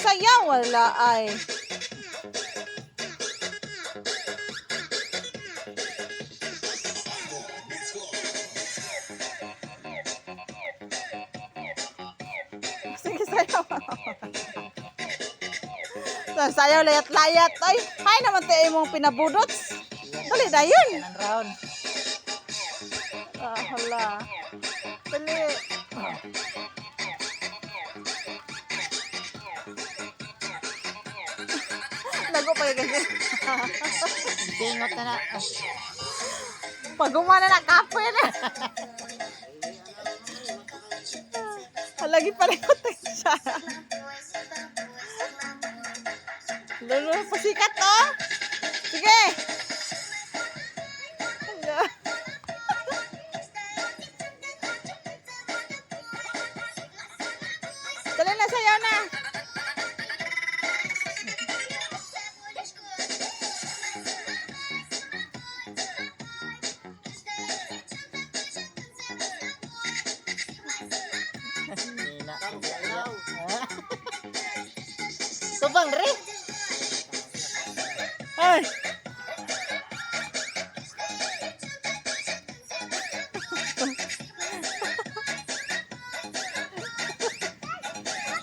magsayaw, wala ay. Sige, sayaw. Sayaw, layat-layat. Ay naman tayo mong pinabudot. Dali na yun. Kanan round. Hala. Dali. Lago pa yung kasi. Singot na na. Paguma na kapoy na. Halagi pa rin ko siya. Lalo, pasikat to. Sige. Hala. Dali na, sayaw na. Nina. Tubang re. Ay.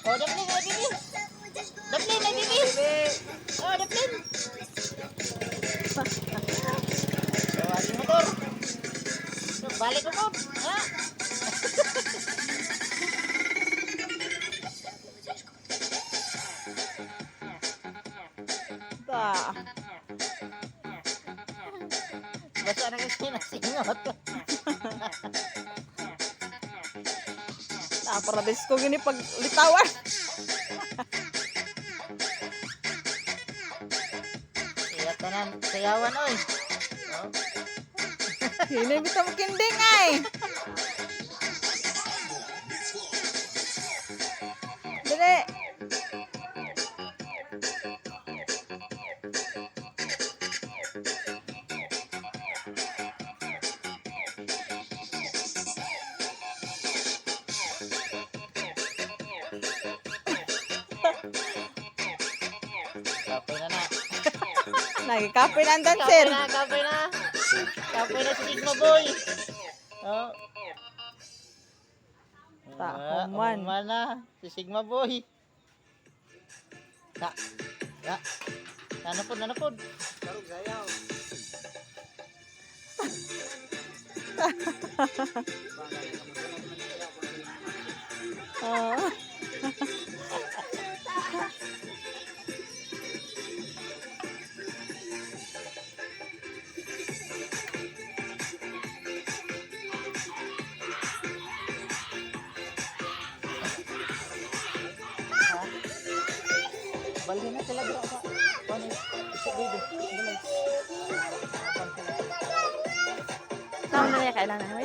Oh, daplin na bibi. Daplin na bibi. Oh, daplin. Oh, ating motor. Balik ko po. Ha? Ta. Basta na kasi nasingot. Para ko gini pag litawan. Iya tanan sayawan oy. Oh. Hindi bisa makinding ay. Dali. Kapoy na na. Nagkakape na ang Kapoy dancer. na, kapoy na. Kapoy na si Sigma Boy. Oh. Tahuman. Tahuman na si Sigma Boy. Ya. Nanapod. Karog sayaw. Ah. Balik na sila bro. Ano? Dito. Saan na niya kailangan mo?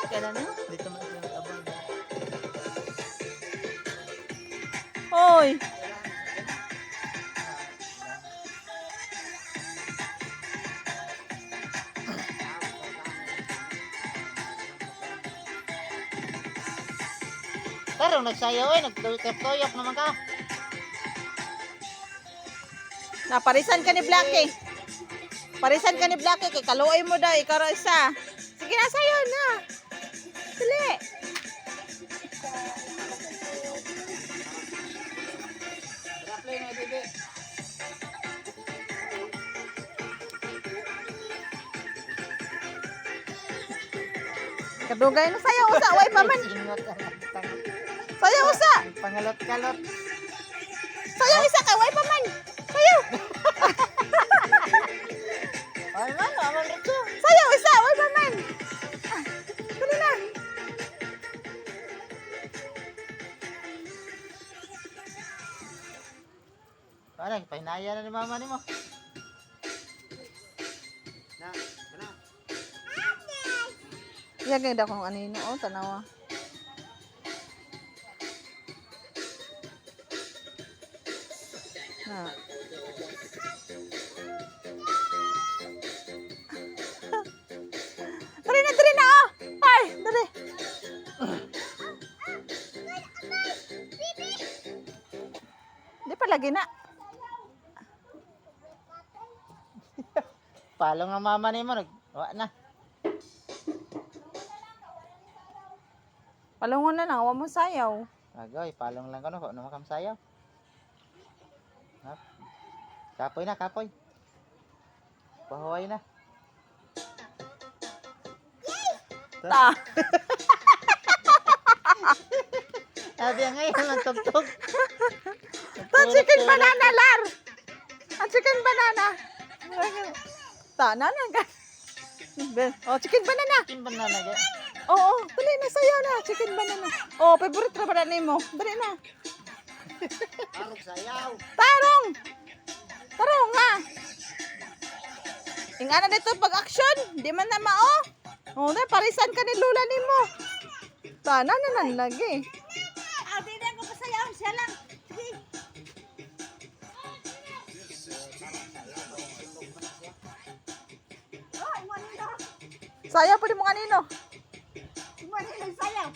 Kailangan mo? Dito mo sila abang. Hoy. Pero nagsayaw nagtuyok naman ka. Naparisan ka ni Blackie. Parisan ka ni Blackie kay kaluoy mo daw ikaw ra isa. Sige na sayo na. Dali. Rapply na bibi. Kadugay na sayo usa way pa man. Sayo usa. Pangalot-kalot. Sayo isa ka way pa man. Sayo. Ay man, aman rito. Sayo isa way pa man. Dali na. Parang pahinaya na ni mama ni mo. Na. Iya ganda kung anino oh tanawa. Na. Dali na oh. Ay, dali. lagi na. Palong ang mama ni mo. Wa na. Palungon na lang, huwag mo sayaw. Agoy, palong lang ko no. Ano makam sayaw. Hap. Kapoy na, kapoy. Pahuway na. Ta. Sabi nga ngayon ang tugtog. Ta, chicken banana, Lar. Ang chicken banana. Ta, nanan ka. Oh, chicken banana. Chicken banana ga. Oo, dali na sayaw na. Chicken banana. Oh, favorite na banana mo. Dali na. Arog sayaw. Tarong! Tarong nga! Ingana dito pag-action, di man na mao. Oh, na parisan ka ni Lula nimo. Tana na nan lagi. Ah, di na ko pasayaw siya lang. Sige. Oh, iwan nila. Sayaw pa di mo kanino. Iwan nila sayaw.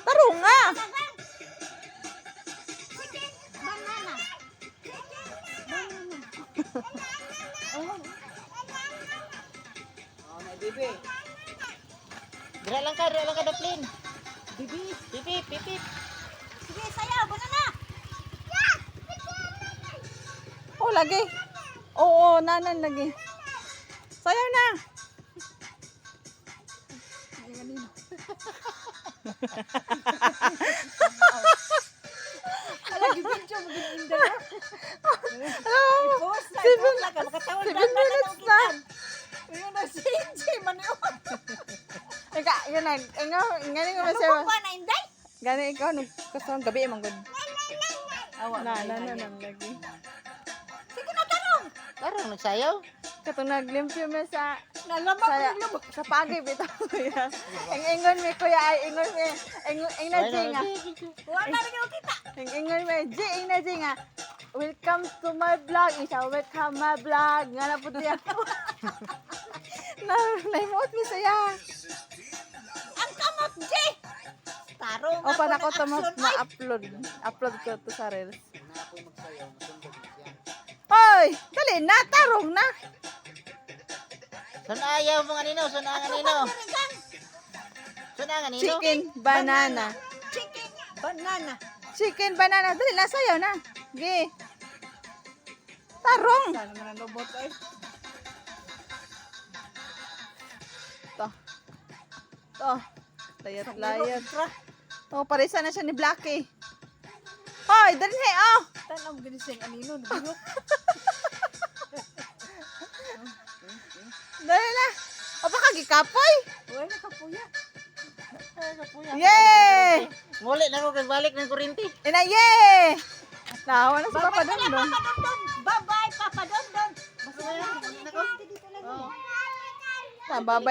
Tarong nga! Chicken banana. Dira lang ka, Daplin. Bibi. Pipip, pipip. Sige, sayaw. Banana. Oh, lagi. Oo, nanan lagi. Sayaw na. Lagi video mo gininda na. Oh, Post na. Seven- Post lang ka. Makatawad 7 minutes na. Ayun na si J. Maniwan. Ika, yun na. Ngani nga Ano masaya. pa na inday? Gani ikaw, kasama gabi emang good. Awa. Na lagi. Sige na, tarong. Karong nagsayaw. Katong naglimpyo mo sa Nalabak sa ko yung sa pagay bitaw kuya. Ingon mi kuya ay ingon mi ing na jinga. Wala na rin yung kita. Ingon mi ing na jinga. Welcome to my vlog. Isa welcome my vlog. Nga na puti ako. Na naimot mi saya. Ang kamot, J. Tarong O pa nako ng to action, na ay. upload. Upload ko to sa reels. Hoy, dali na tarong na. Sun ayaw mo kanino, sun ang kanino. Sun ang kanino. Chicken banana. Chicken banana. Chicken banana. Dali na sayo na. Gi. Tarong. Sana naman ang lobot ay. To. To. Layat-layat. Oh, parisa na siya ni Blackie. Hoy, dali oh. Tanong ginising anino. Nabulok. Dali na. O baka gikapoy. Uy, nakapuya. Yay! Nguli na ko kay balik ng kurinti. Ina, yay! Nahawa na sa Papa Bye-bye Dondon. Papa Dondon. Bye-bye, Papa Dondon. Basta na. Dito lang. Oh. Nababay